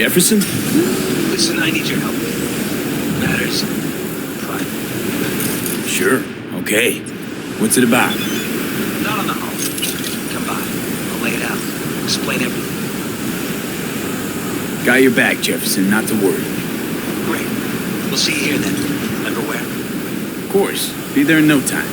Jefferson? Listen, I need your help. Matters private. Sure, okay. What's it about? Not on the home. Come by. I'll lay it out. Explain everything. Got your back, Jefferson, not to worry. Great. We'll see you here then. Remember where? Of course. Be there in no time.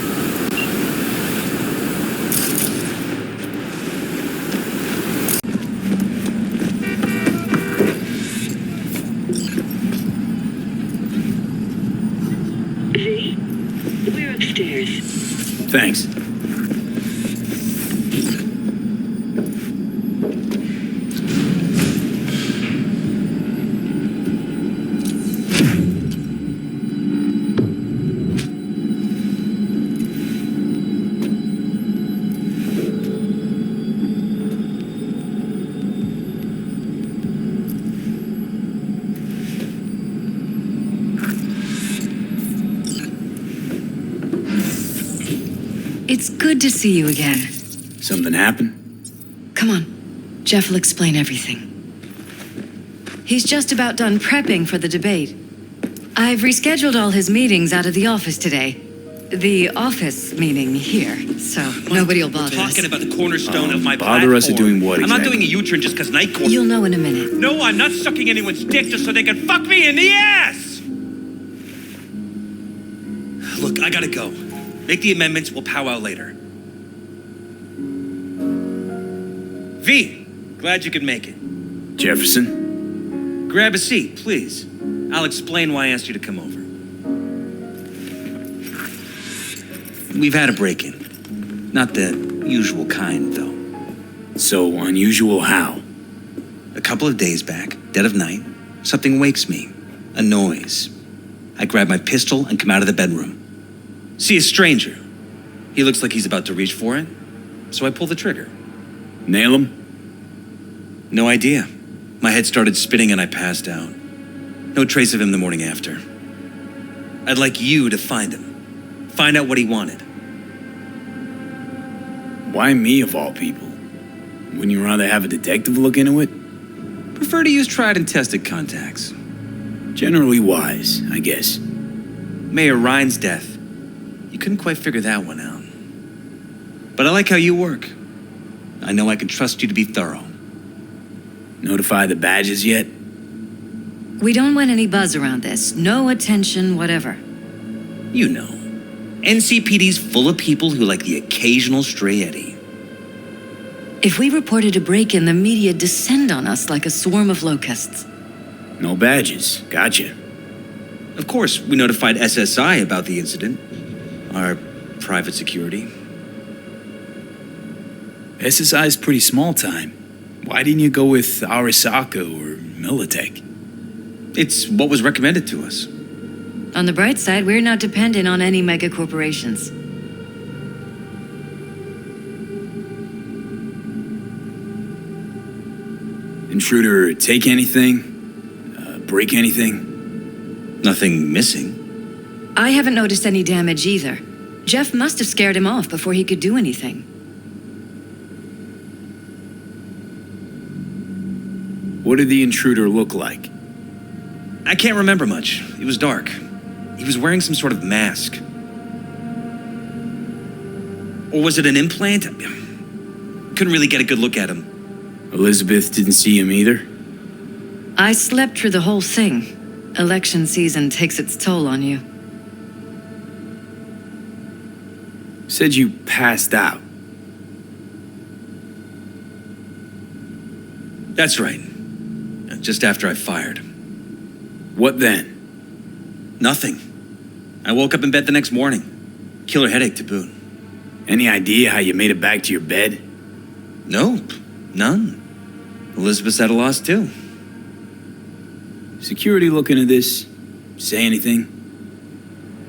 V, we're upstairs. Thanks. It's good to see you again. Something happened? Come on. Jeff will explain everything. He's just about done prepping for the debate. I've rescheduled all his meetings out of the office today. The office meeting here, so nobody will bother us. Talking about the cornerstone of my platform. Bother us at doing what exactly? I'm not doing a U-turn just because night court. You'll know in a minute. No, I'm not sucking anyone's dick just so they can fuck me in the ass! Look, I gotta go. Make the amendments, we'll powwow later. V, glad you could make it. Jefferson? Grab a seat, please. I'll explain why I asked you to come over. We've had a break-in. Not the usual kind, though. So unusual how? A couple of days back, dead of night, something wakes me. A noise. I grab my pistol and come out of the bedroom. See a stranger. He looks like he's about to reach for it, so I pull the trigger. Nail him? No idea. My head started spinning and I passed out. No trace of him the morning after. I'd like you to find him. Find out what he wanted. Why me, of all people? Wouldn't you rather have a detective look into it? Prefer to use tried and tested contacts. Generally wise, I guess. Mayor Ryan's death. You couldn't quite figure that one out. But I like how you work. I know I can trust you to be thorough. Notify the badges yet? We don't want any buzz around this. No attention, whatever. You know. NCPD's full of people who like the occasional stray eddy. If we reported a break-in, the media descend on us like a swarm of locusts. No badges. Gotcha. Of course, we notified SSI about the incident. Our private security. SSI's pretty small time. Why didn't you go with Arasaka or Militech? It's what was recommended to us. On the bright side, we're not dependent on any mega corporations. Intruder take anything? Break anything? Nothing missing. I haven't noticed any damage either. Jeff must have scared him off before he could do anything. What did the intruder look like? I can't remember much. It was dark. He was wearing some sort of mask. Or was it an implant? Couldn't really get a good look at him. Elizabeth didn't see him either? I slept through the whole thing. Election season takes its toll on you. Said you passed out. That's right. Just after I fired. What then? Nothing. I woke up in bed the next morning. Killer headache to boot. Any idea how you made it back to your bed? Nope. None. Elizabeth's at a loss too. Security look into this? Say anything?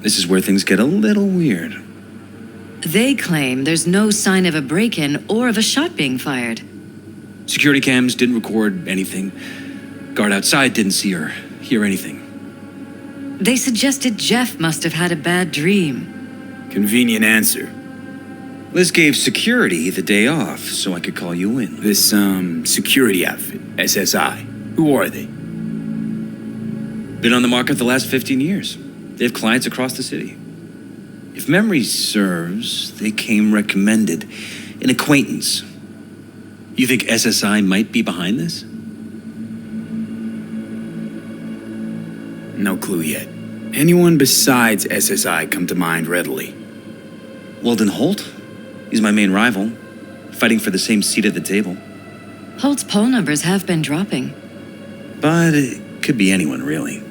This is where things get a little weird. They claim there's no sign of a break-in or of a shot being fired. Security cams didn't record anything. Guard outside didn't see or hear anything. They suggested Jeff must have had a bad dream. Convenient answer. Liz gave security the day off so I could call you in. This, security outfit, SSI. Who are they? Been on the market the last 15 years. They have clients across the city. If memory serves, they came recommended. An acquaintance. You think SSI might be behind this? No clue yet. Anyone besides SSI come to mind readily? Weldon Holt? He's my main rival, fighting for the same seat at the table. Holt's poll numbers have been dropping. But it could be anyone, really.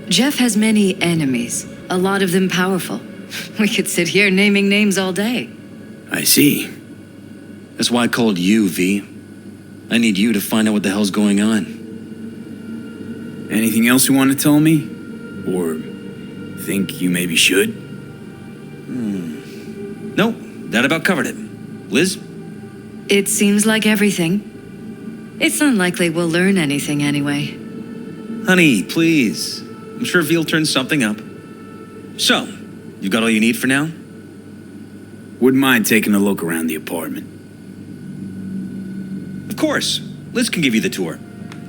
Jeff has many enemies, a lot of them powerful. We could sit here naming names all day. I see. That's why I called you, V. I need you to find out what the hell's going on. Anything else you want to tell me? Or think you maybe should? No, that about covered it. Liz? It seems like everything. It's unlikely we'll learn anything anyway. Honey, please. I'm sure V'll turn something up. So, you got all you need for now? Wouldn't mind taking a look around the apartment. Of course. Liz can give you the tour.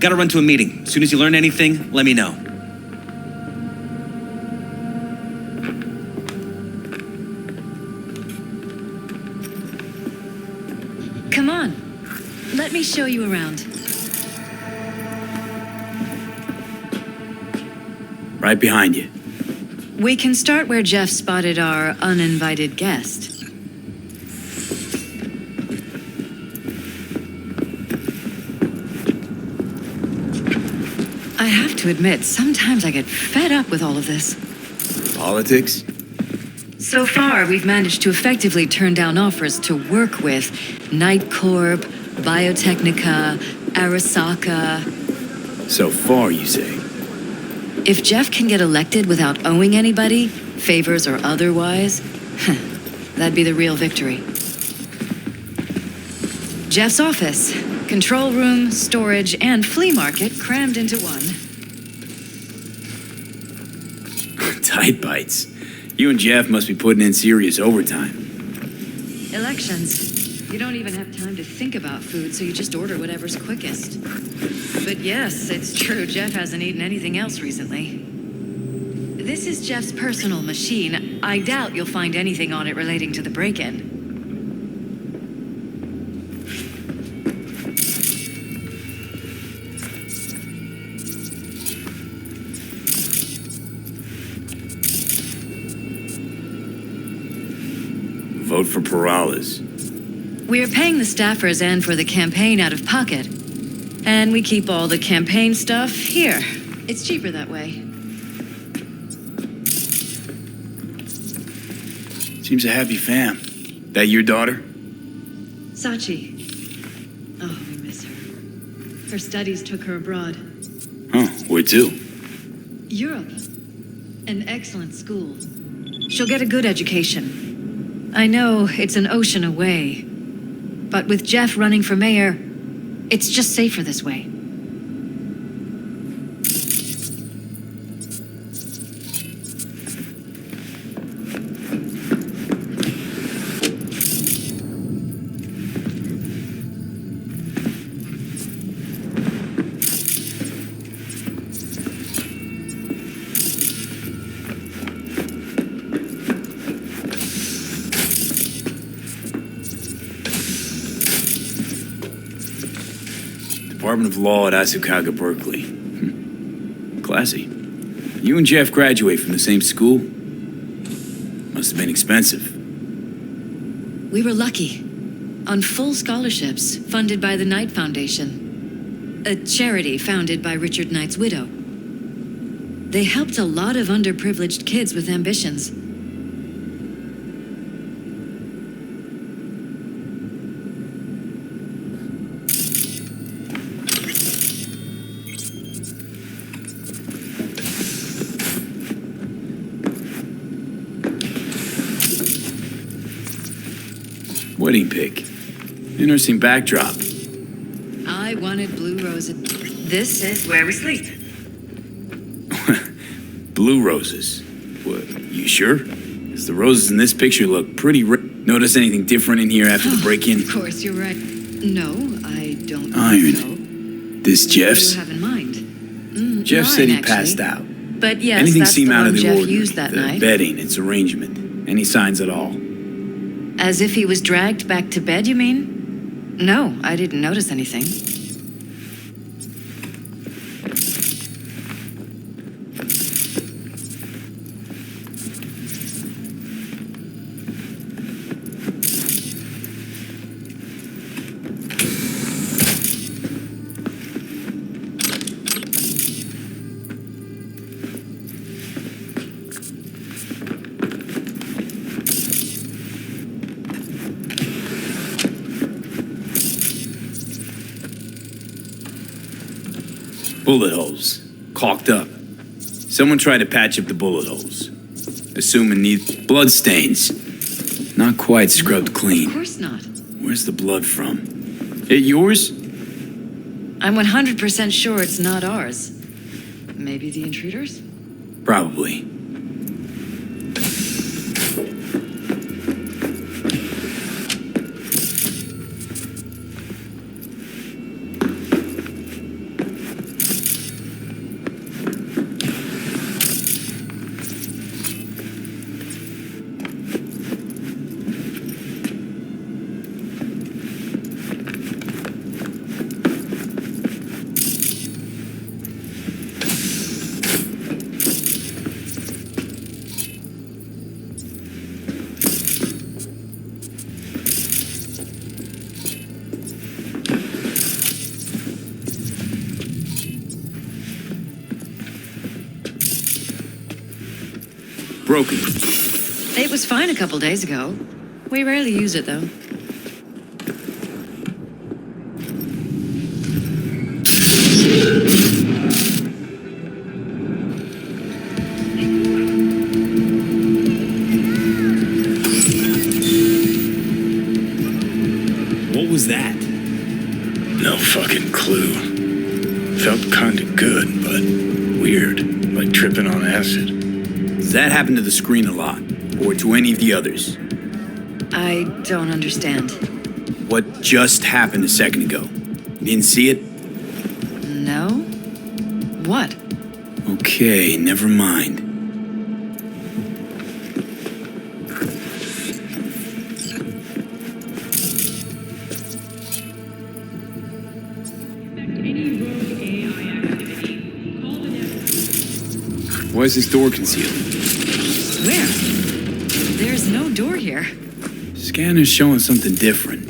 Gotta run to a meeting. As soon as you learn anything, let me know. Come on. Let me show you around. Right behind you. We can start where Jeff spotted our uninvited guest. I have to admit, sometimes I get fed up with all of this. Politics? So far, we've managed to effectively turn down offers to work with Night Corp, Biotechnica, Arasaka. So far, you say? If Jeff can get elected without owing anybody, favors or otherwise, that'd be the real victory. Jeff's office, control room, storage, and flea market crammed into one. Tight bites. You and Jeff must be putting in serious overtime. Elections. You don't even have time to think about food, so you just order whatever's quickest. But yes, it's true, Jeff hasn't eaten anything else recently. This is Jeff's personal machine. I doubt you'll find anything on it relating to the break-in. Vote for Perales. We're paying the staffers and for the campaign out of pocket. And we keep all the campaign stuff here. It's cheaper that way. Seems a happy fam. That your daughter? Sachi. Oh, we miss her. Her studies took her abroad. Huh, where to? Europe. An excellent school. She'll get a good education. I know it's an ocean away, but with Jeff running for mayor, it's just safer this way. Department of Law at Asukaga, Berkeley. Classy. You and Jeff graduate from the same school? Must have been expensive. We were lucky. On full scholarships, funded by the Knight Foundation, a charity founded by Richard Knight's widow. They helped a lot of underprivileged kids with ambitions. Wedding pic. Interesting backdrop. I wanted blue roses. This is where we sleep. Blue roses. What, you sure? 'Cause the roses in this picture look pretty Notice anything different in here after the break-in? Of course, you're right. No, I don't Iron. think so. This Jeff's? What do you have in mind? Jeff said he Mine, passed actually. out. But yes, Anything that's seem the out one of the Jeff ordinary? used that The night. bedding, its arrangement. Any signs at all? As if he was dragged back to bed, you mean? No, I didn't notice anything. Bullet holes. Caulked up. Someone tried to patch up the bullet holes. Assuming need blood stains. Not quite scrubbed Of clean. course not. Where's the blood from? It yours? I'm 100% sure it's not ours. Maybe the intruders? Probably. Broken. It was fine a couple days ago. We rarely use it, though. What was that? No fucking clue. Felt kinda good, but weird, like tripping on acid. Does that happen to the screen a lot? Or to any of the others? I don't understand. What just happened a second ago? You didn't see it? No? What? Okay, never mind. Why is this door concealed? Where? There's no door here. Scanner's showing something different.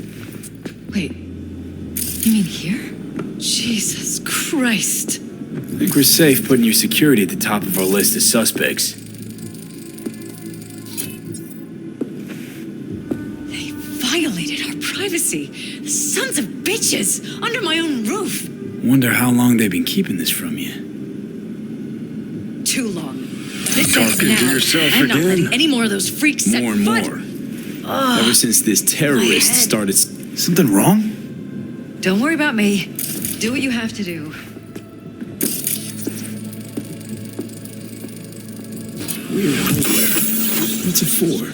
Wait. You mean here? Jesus Christ. I think we're safe putting your security at the top of our list of suspects. They violated our privacy. The sons of bitches! Under my own roof! Wonder how long they've been keeping this from you. Too long. This Talking is to now. yourself I'm not again? letting any more of those freaks set More and foot. more. Ever since this terrorist head. started... Something wrong? Don't worry about me. Do what you have to do. Weird hardware. What's it for?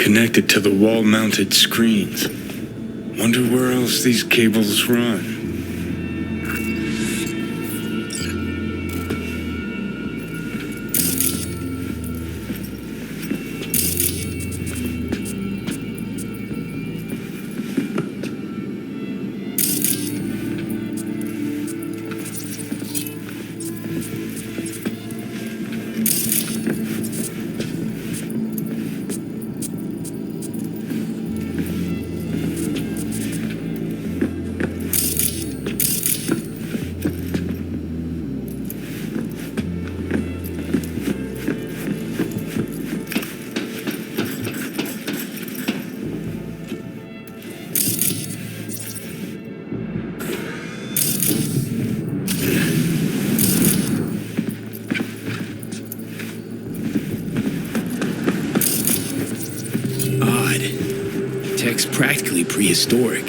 Connected to the wall-mounted screens. Wonder where else these cables run. Tech's practically prehistoric,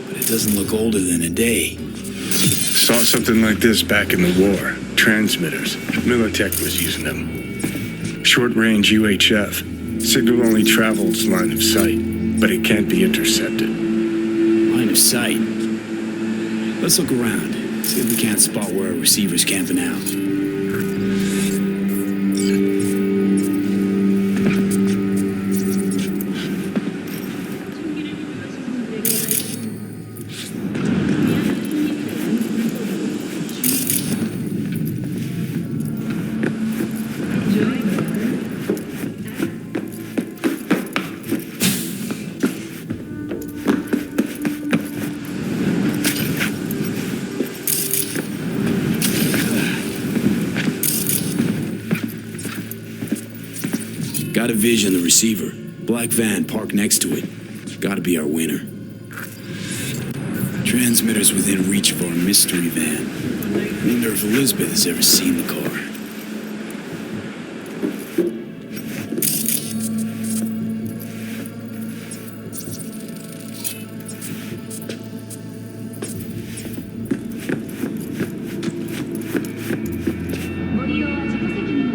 but it doesn't look older than a day. Saw something like this back in the war. Transmitters. Militech was using them. Short-range UHF. Signal only travels line of sight, but it can't be intercepted. Line of sight. Let's look around, see if we can't spot where our receiver's camping out. Got a vision, the receiver. Black van parked next to it. Gotta be our winner. Transmitter's within reach of our mystery van. Wonder if Elizabeth has ever seen the car.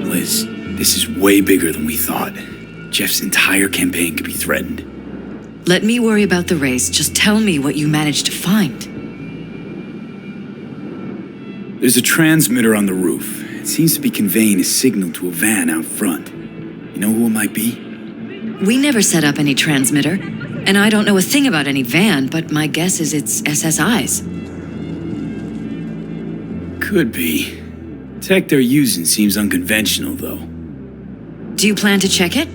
Liz, this is way bigger than we thought. Jeff's entire campaign could be threatened. Let me worry about the race. Just tell me what you managed to find. There's a transmitter on the roof. It seems to be conveying a signal to a van out front. You know who it might be? We never set up any transmitter, and I don't know a thing about any van, but my guess is it's SSI's. Could be. Tech they're using seems unconventional, though. Do you plan to check it?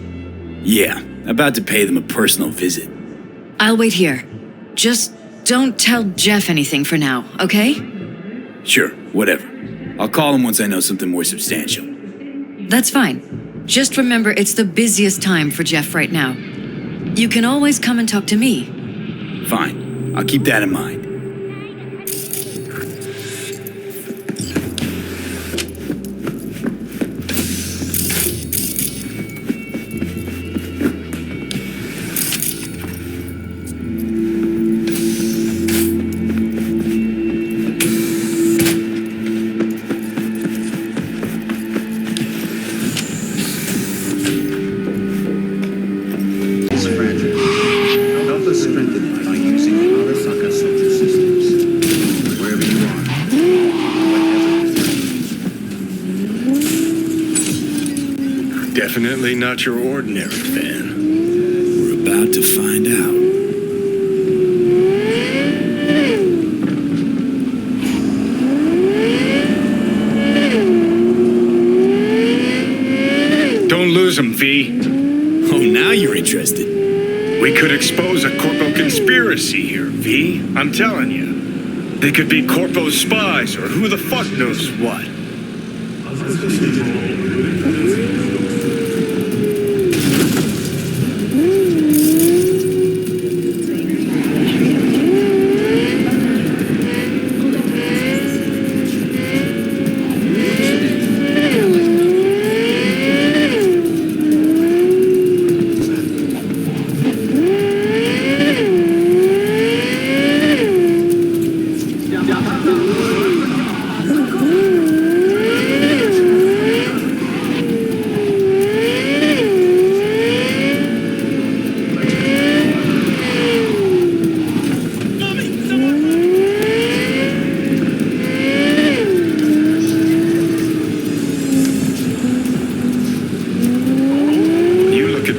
Yeah, about to pay them a personal visit. I'll wait here. Just don't tell Jeff anything for now, okay? Sure, whatever. I'll call him once I know something more substantial. That's fine. Just remember it's the busiest time for Jeff right now. You can always come and talk to me. Fine, I'll keep that in mind. Help us strengthen it by using other social systems. Wherever you are. Whatever. Definitely not your ordinary fan. We're about to find out. Don't lose him, V. Oh, now you're interested. We could expose a corpo conspiracy here, V. I'm telling you. They could be corpo spies or who the fuck knows what.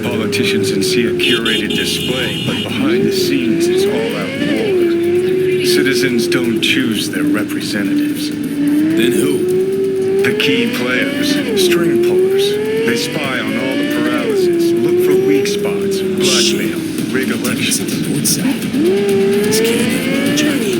Politicians and see a curated display, but behind the scenes it's all out war. Citizens don't choose their representatives. Then who? The key players, string pullers. They spy on all the paralysis, look for weak spots, blackmail, rig elections. At the port side. This can't end well, Johnny.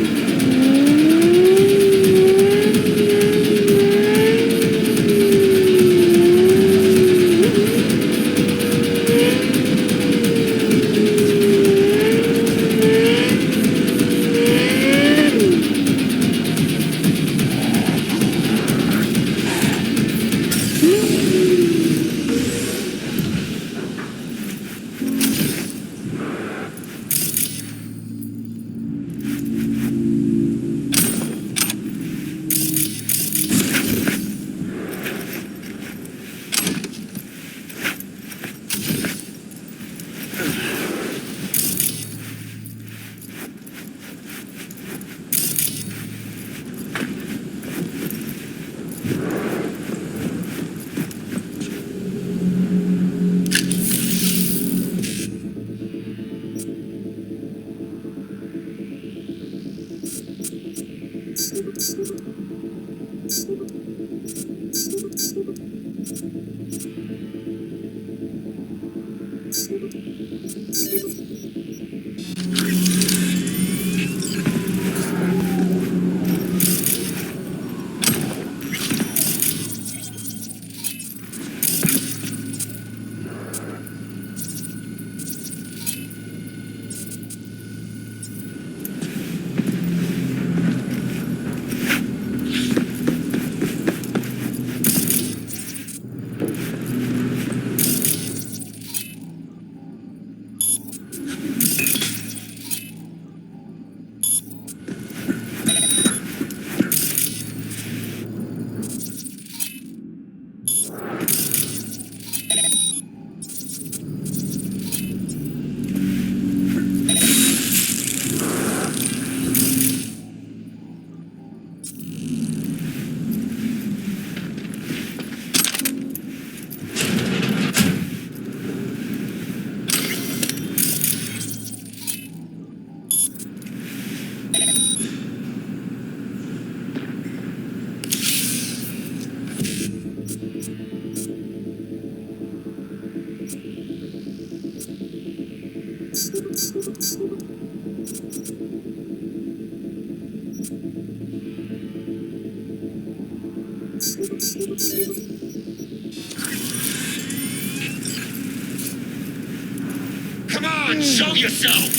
Come on, show yourself!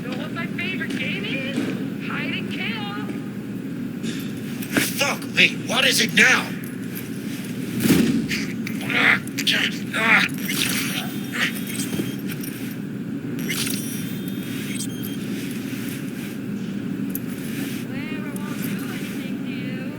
Know what my favorite game is? Hide and kill. Fuck me, what is it now? Never won't do anything to you.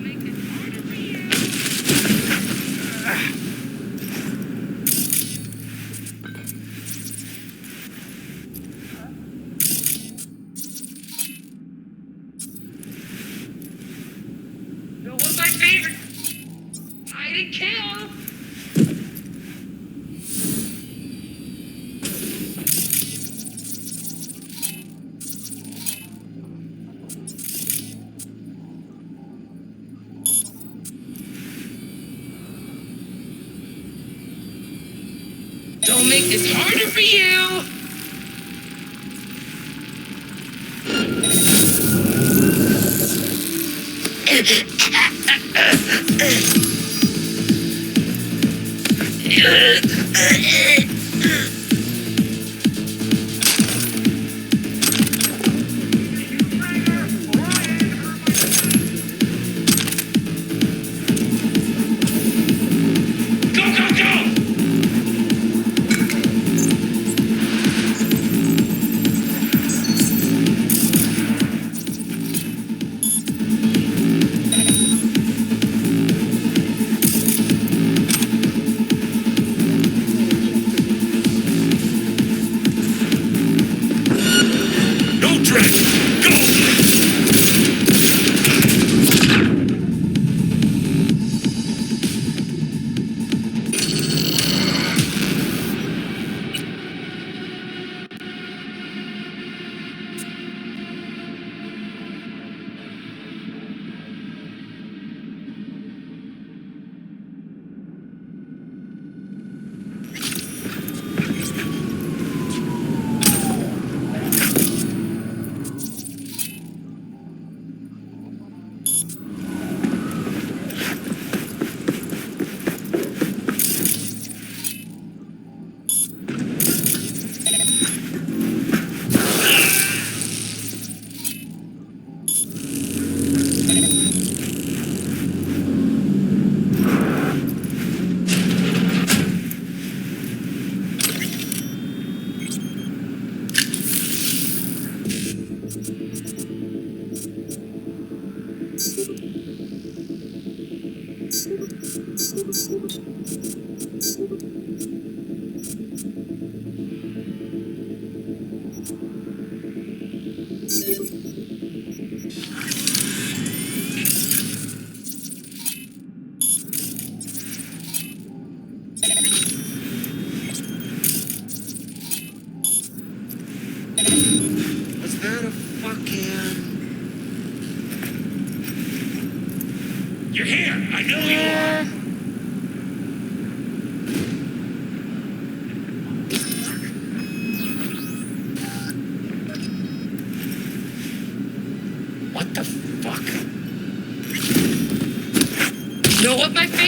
Make it harder for you. Know what my favorite? Hide and kill. Don't make this harder for you. Go, go, go!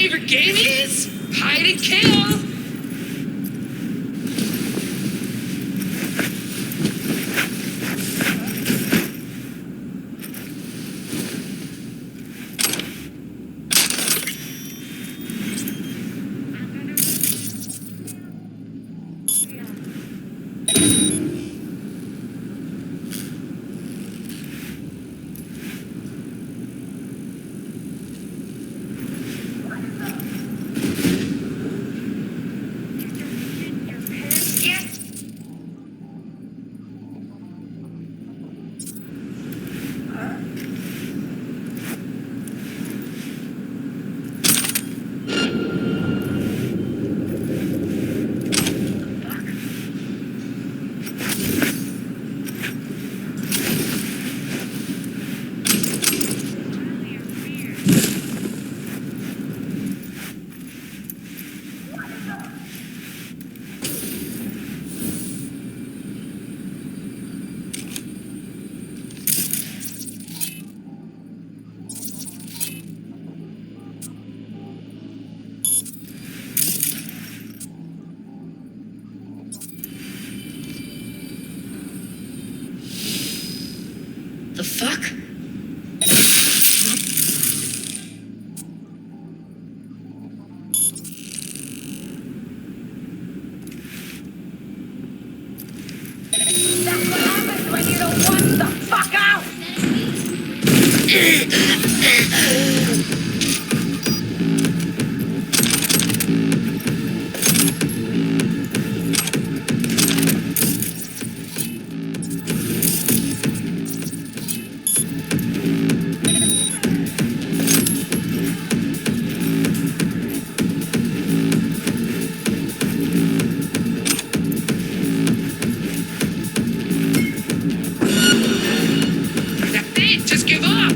favorite game is? Hide and kill. The fuck? That's what happens when you don't watch the fuck out. That's it. Just give up.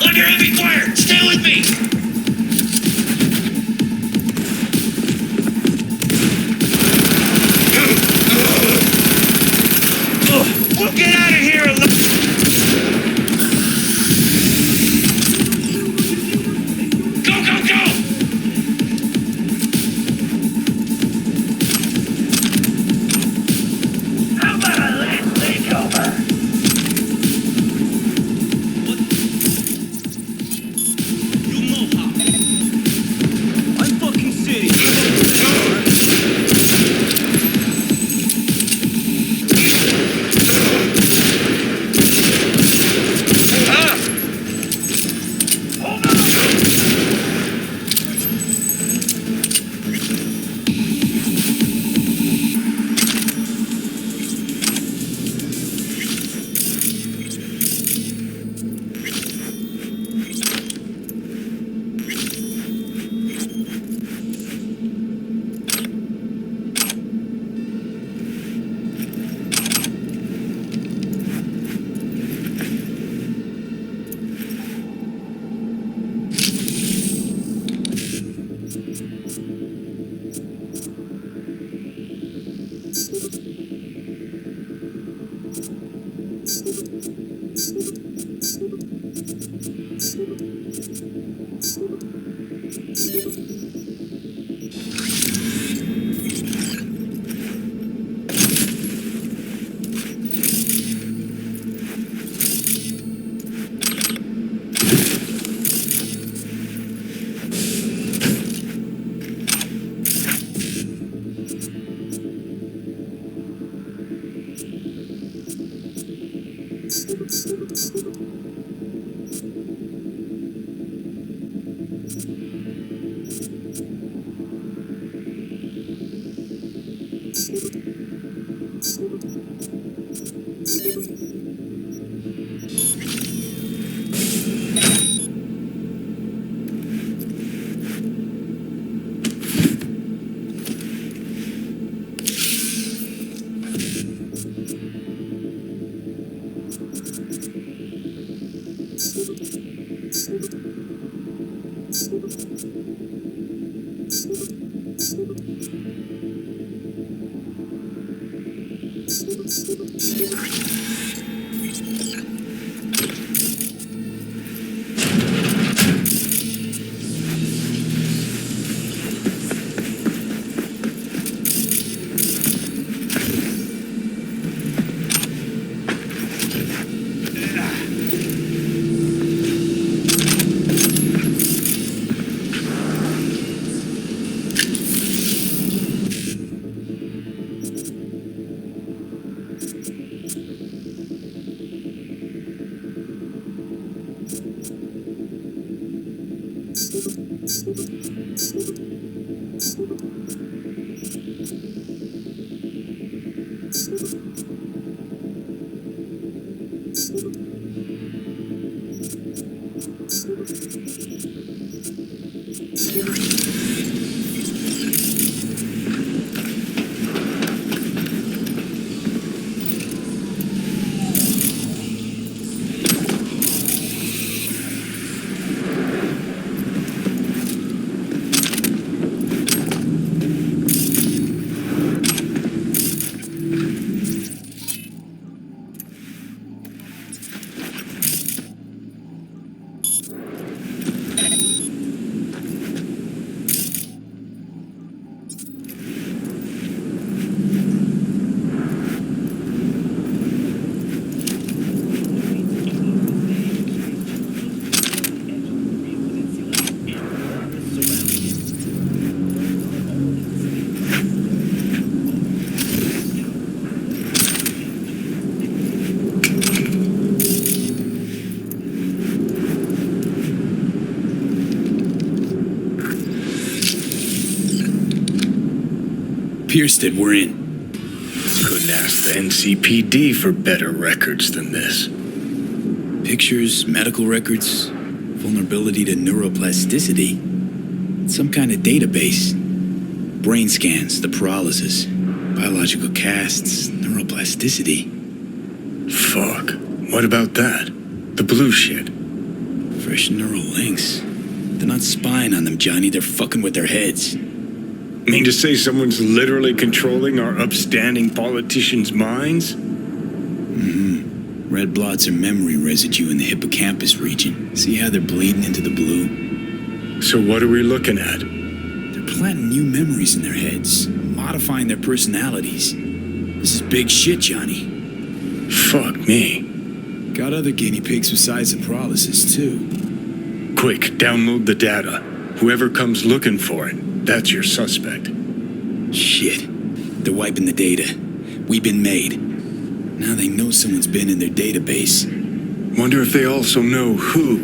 Under heavy fire! Stay with me! We'll get out of here Go, go, go! How about a last takeover? You know how Pierced it, we're in. Couldn't ask the NCPD for better records than this. Pictures, medical records, vulnerability to neuroplasticity. Some kind of database. Brain scans, the paralysis, biological casts, neuroplasticity. Fuck. What about that? The blue shit. Fresh neural links. They're not spying on them, Johnny. They're fucking with their heads. Mean to say someone's literally controlling our upstanding politicians' minds? Red blots are memory residue in the hippocampus region. See how they're bleeding into the blue? So what are we looking at? They're planting new memories in their heads, modifying their personalities. This is big shit, Johnny. Fuck me. Got other guinea pigs besides the paralysis, too. Quick, download the data. Whoever comes looking for it, that's your suspect. Shit. They're wiping the data. We've been made. Now they know someone's been in their database. Wonder if they also know who.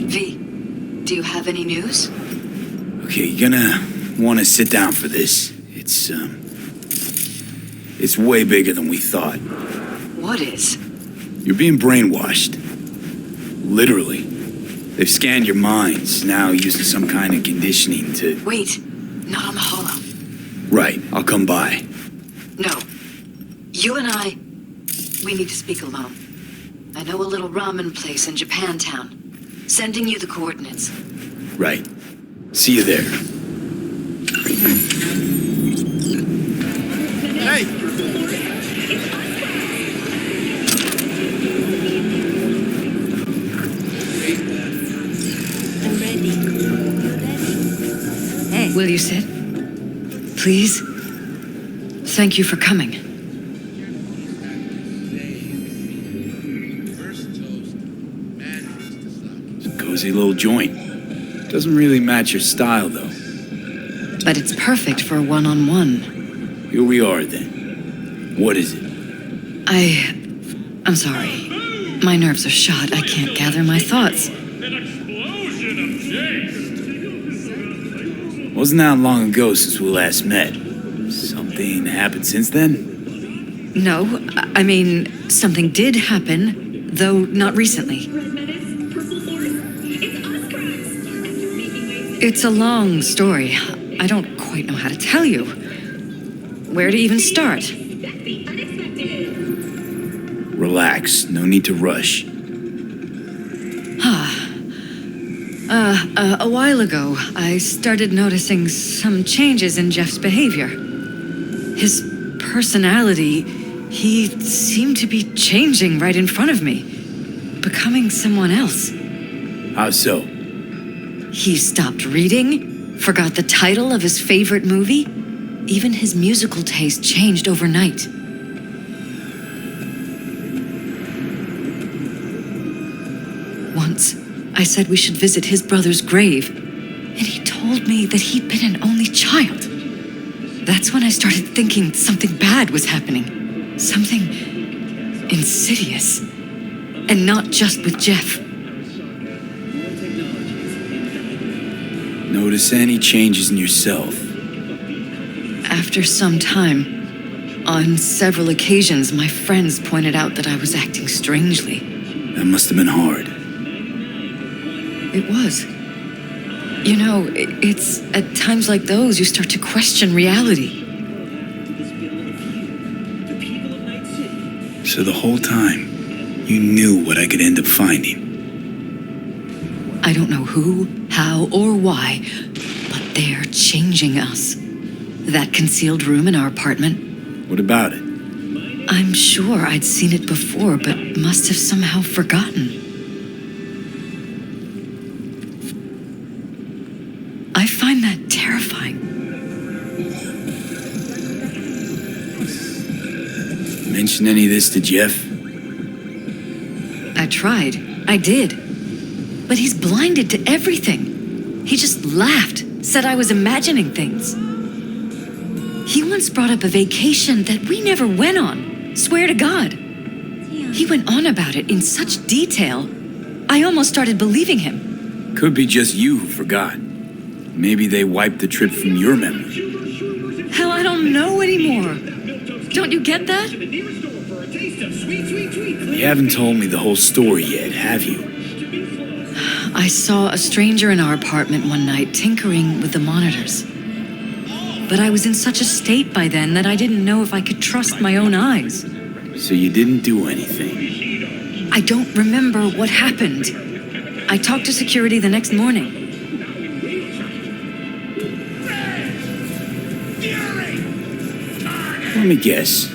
V, do you have any news? Okay, you're gonna want to sit down for this. It's way bigger than we thought. What is? You're being brainwashed. Literally. They've scanned your minds, now using some kind of conditioning to... Wait, not on the holo. Right, I'll come by. No. You and I, we need to speak alone. I know a little ramen place in Japantown. Sending you the coordinates. Right. See you there. Hey! Will you sit? Please? Thank you for coming. It's a cozy little joint. Doesn't really match your style, though. But it's perfect for a one-on-one. Here we are, then. What is it? I'm sorry. My nerves are shot. I can't gather my thoughts. An explosion of taste. Wasn't that long ago since we last met. Something happened since then? No, I mean, something did happen, though not recently. It's a long story. I don't quite know how to tell you. Where to even start? Relax, no need to rush. A while ago, I started noticing some changes in Jeff's behavior. His personality, he seemed to be changing right in front of me, becoming someone else. How so? He stopped reading, forgot the title of his favorite movie. Even his musical taste changed overnight. Once, I said we should visit his brother's grave, and he told me that he'd been an only child. That's when I started thinking something bad was happening. Something insidious. And not just with Jeff. Notice any changes in yourself? After some time, on several occasions, my friends pointed out that I was acting strangely. That must have been hard. It was. You know, it's at times like those you start to question reality. So the whole time, you knew what I could end up finding. I don't know who, how, or why, but they're changing us. That concealed room in our apartment. What about it? I'm sure I'd seen it before, but must have somehow forgotten. I find that terrifying. Mention any of this to Jeff? I tried. I did. But he's blinded to everything. He just laughed, said I was imagining things. He once brought up a vacation that we never went on. Swear to God. He went on about it in such detail, I almost started believing him. Could be just you who forgot. Maybe they wiped the trip from your memory. Hell, I don't know anymore. Don't you get that? You haven't told me the whole story yet, have you? I saw a stranger in our apartment one night tinkering with the monitors. But I was in such a state by then that I didn't know if I could trust my own eyes. So you didn't do anything? I don't remember what happened. I talked to security the next morning. Let me guess.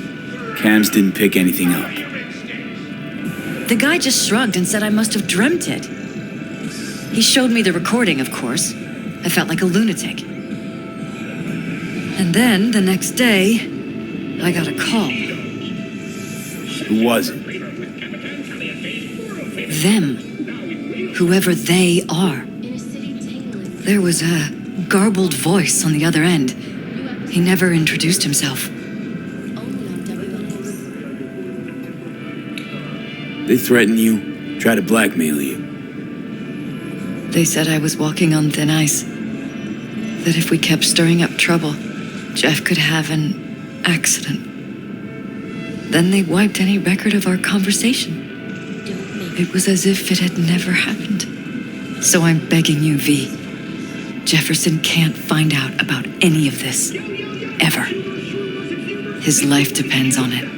Cams didn't pick anything up. The guy just shrugged and said I must have dreamt it. He showed me the recording, of course. I felt like a lunatic. And then, the next day, I got a call. Who was it? Them. Whoever they are. There was a garbled voice on the other end. He never introduced himself. They threatened you, tried to blackmail you. They said I was walking on thin ice. That if we kept stirring up trouble, Jeff could have an accident. Then they wiped any record of our conversation. It was as if it had never happened. So I'm begging you, V. Jefferson can't find out about any of this. Ever. His life depends on it.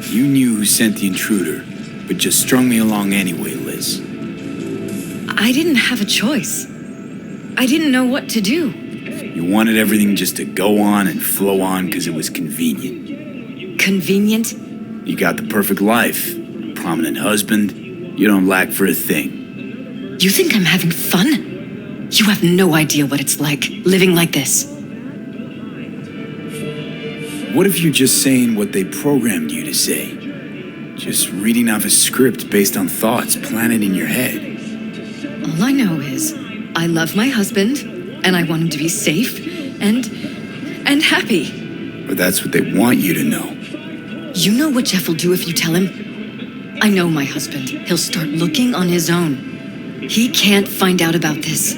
You knew who sent the intruder, but just strung me along anyway, Liz. I didn't have a choice. I didn't know what to do. You wanted everything just to go on and flow on because it was convenient. Convenient? You got the perfect life. Prominent husband. You don't lack for a thing. You think I'm having fun? You have no idea what it's like, living like this. What if you're just saying what they programmed you to say? Just reading off a script based on thoughts planted in your head. All I know is, I love my husband, and I want him to be safe, and happy. But that's what they want you to know. You know what Jeff will do if you tell him? I know my husband. He'll start looking on his own. He can't find out about this.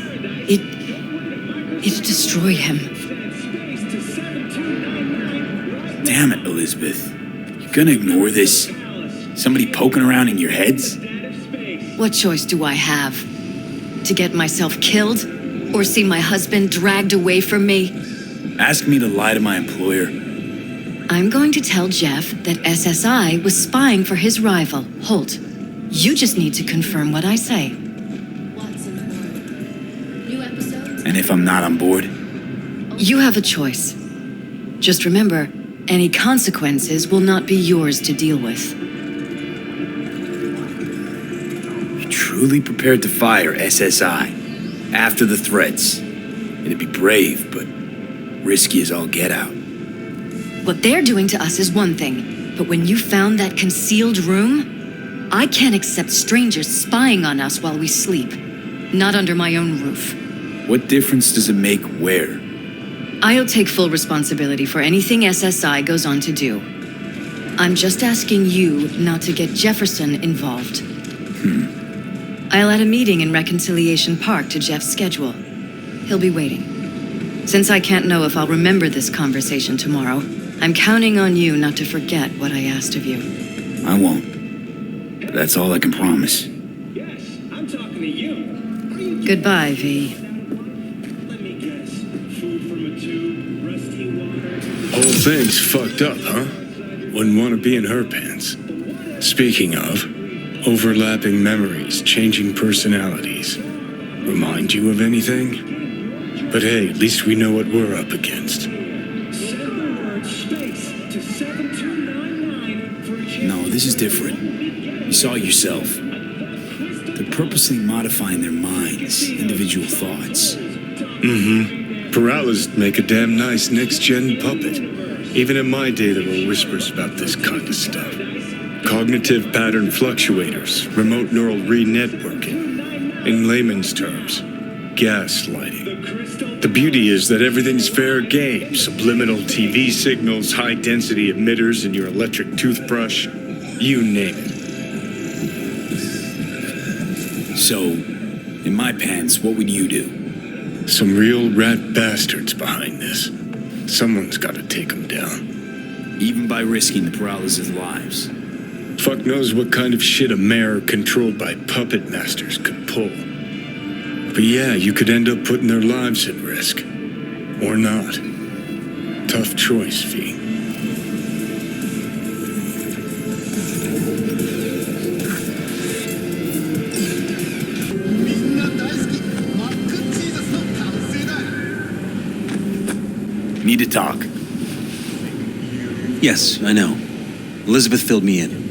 It'd destroy him. Damn it, Elizabeth. You gonna ignore this? Somebody poking around in your heads? What choice do I have? To get myself killed? Or see my husband dragged away from me? Ask me to lie to my employer. I'm going to tell Jeff that SSI was spying for his rival, Holt. You just need to confirm what I say. And if I'm not on board? You have a choice. Just remember, any consequences will not be yours to deal with. You're truly prepared to fire SSI after the threats. It'd be brave, but risky as all get out. What they're doing to us is one thing, but when you found that concealed room, I can't accept strangers spying on us while we sleep. Not under my own roof. What difference does it make where? I'll take full responsibility for anything SSI goes on to do. I'm just asking you not to get Jefferson involved. I'll add a meeting in Reconciliation Park to Jeff's schedule. He'll be waiting. Since I can't know if I'll remember this conversation tomorrow, I'm counting on you not to forget what I asked of you. I won't. But that's all I can promise. Yes, I'm talking to you. Goodbye, V. Let me guess. Food from a tube, rusty water. Whole thing's fucked up, huh? Wouldn't want to be in her pants. Speaking of, overlapping memories, changing personalities. Remind you of anything? But hey, at least we know what we're up against. No, this is different. You saw it yourself. They're purposely modifying their minds, individual thoughts. Paralysis make a damn nice next-gen puppet. Even in my day, there were whispers about this kind of stuff. Cognitive pattern fluctuators, remote neural re-networking. In layman's terms, gaslighting. The beauty is that everything's fair game. Subliminal TV signals, high-density emitters in your electric toothbrush. You name it. So, in my pants, what would you do? Some real rat bastards behind this. Someone's got to take them down. Even by risking the paralysis' lives. Fuck knows what kind of shit a mayor controlled by puppet masters could pull. But yeah, you could end up putting their lives at risk. Or not. Tough choice, V. Need to talk. Yes, I know. Elizabeth filled me in.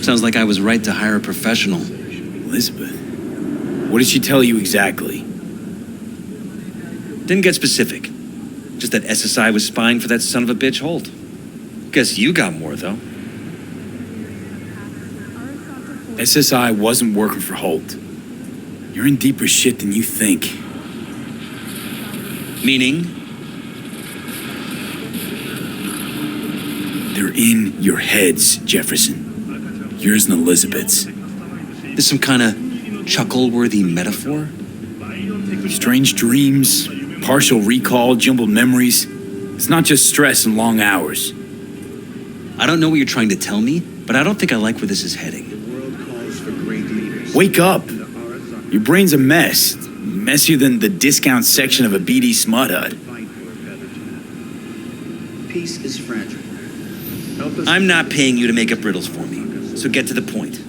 Sounds like I was right to hire a professional. Elizabeth? What did she tell you exactly? Didn't get specific. Just that SSI was spying for that son of a bitch Holt. Guess you got more, though. SSI wasn't working for Holt. You're in deeper shit than you think. Meaning? They're in your heads, Jefferson. Yours and Elizabeth's. This some kind of chuckle-worthy metaphor? Strange dreams, partial recall, jumbled memories. It's not just stress and long hours. I don't know what you're trying to tell me, but I don't think I like where this is heading. The world calls for great leaders. Wake up. Your brain's a mess. Messier than the discount section of a BD smut hut. Fight for a better tomorrow. Peace is fragile. Help us I'm not paying you to make up riddles for me, so get to the point.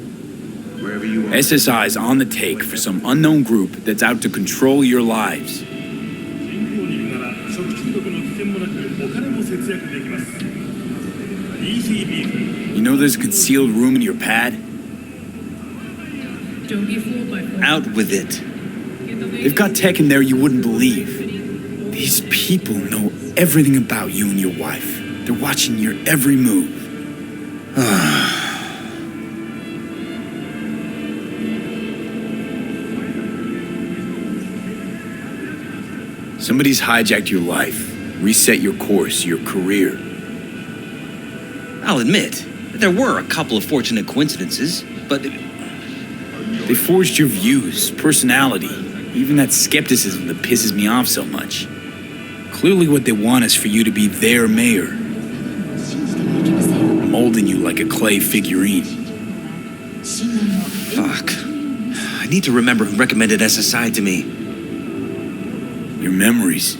wherever you are. SSI's on the take for some unknown group that's out to control your lives. You know there's a concealed room in your pad? Don't be fooled by Out with it. They've got tech in there you wouldn't believe. These people know everything about you and your wife. They're watching your every move. Somebody's hijacked your life, reset your course, your career. I'll admit, there were a couple of fortunate coincidences, but They forged your views, personality, even that skepticism that pisses me off so much. Clearly what they want is for you to be their mayor. Mold molding you like a clay figurine. Fuck. I need to remember who recommended SSI to me. Your memories.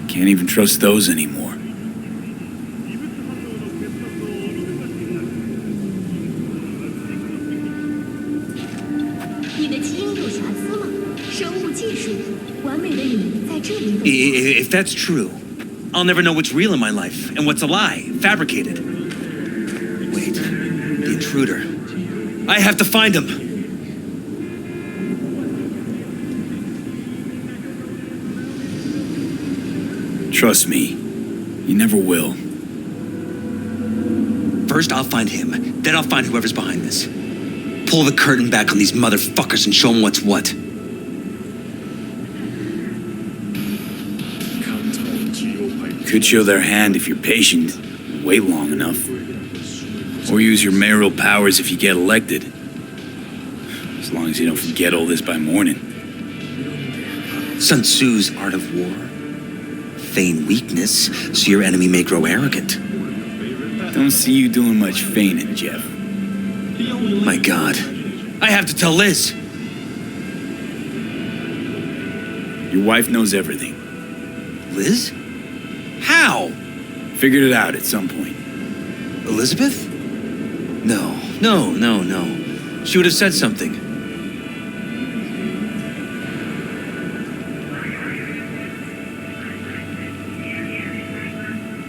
Can't even trust those anymore. If that's true, I'll never know what's real in my life and what's a lie, fabricated. Wait, the intruder. I have to find him. Trust me, you never will. First, I'll find him. Then I'll find whoever's behind this. Pull the curtain back on these motherfuckers and show them what's what. Could show their hand if you're patient, wait long enough. Or use your mayoral powers if you get elected. As long as you don't forget all this by morning. Sun Tzu's Art of War. Feign weakness so your enemy may grow arrogant. Don't see you doing much feigning, Jeff. My God. I have to tell Liz. Your wife knows everything. Liz? How? Figured it out at some point. Elizabeth? No. She would have said something.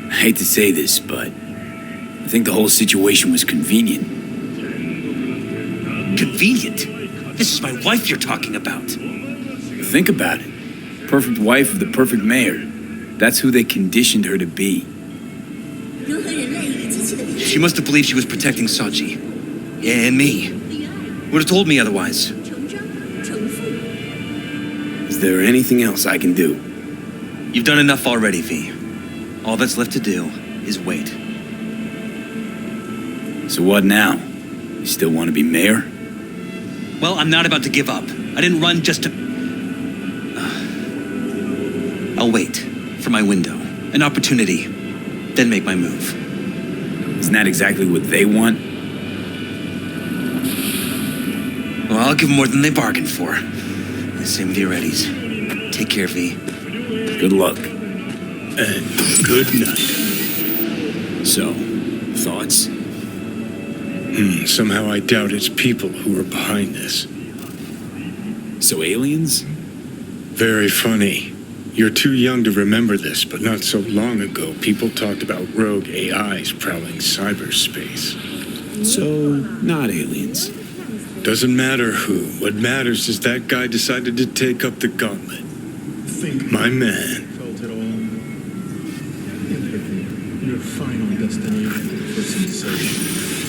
I hate to say this, but I think the whole situation was convenient. Convenient? This is my wife you're talking about. Think about it. Perfect wife of the perfect mayor. That's who they conditioned her to be. She must have believed she was protecting Sachi. And me. Would have told me otherwise. Is there anything else I can do? You've done enough already, V. All that's left to do is wait. So what now? You still want to be mayor? Well, I'm not about to give up. I didn't run just to... I'll wait for my window, an opportunity, then make my move. Isn't that exactly what they want? Well, I'll give them more than they bargained for. Same with your Eddies. Take care, V. Good luck. And good night. So, thoughts? Somehow I doubt it's people who are behind this. So aliens? Very funny. You're too young to remember this, but not so long ago, people talked about rogue AIs prowling cyberspace. So, not aliens. Doesn't matter who. What matters is that guy decided to take up the gauntlet. My man. Felt it all. Empathy. Your final destination for sensation.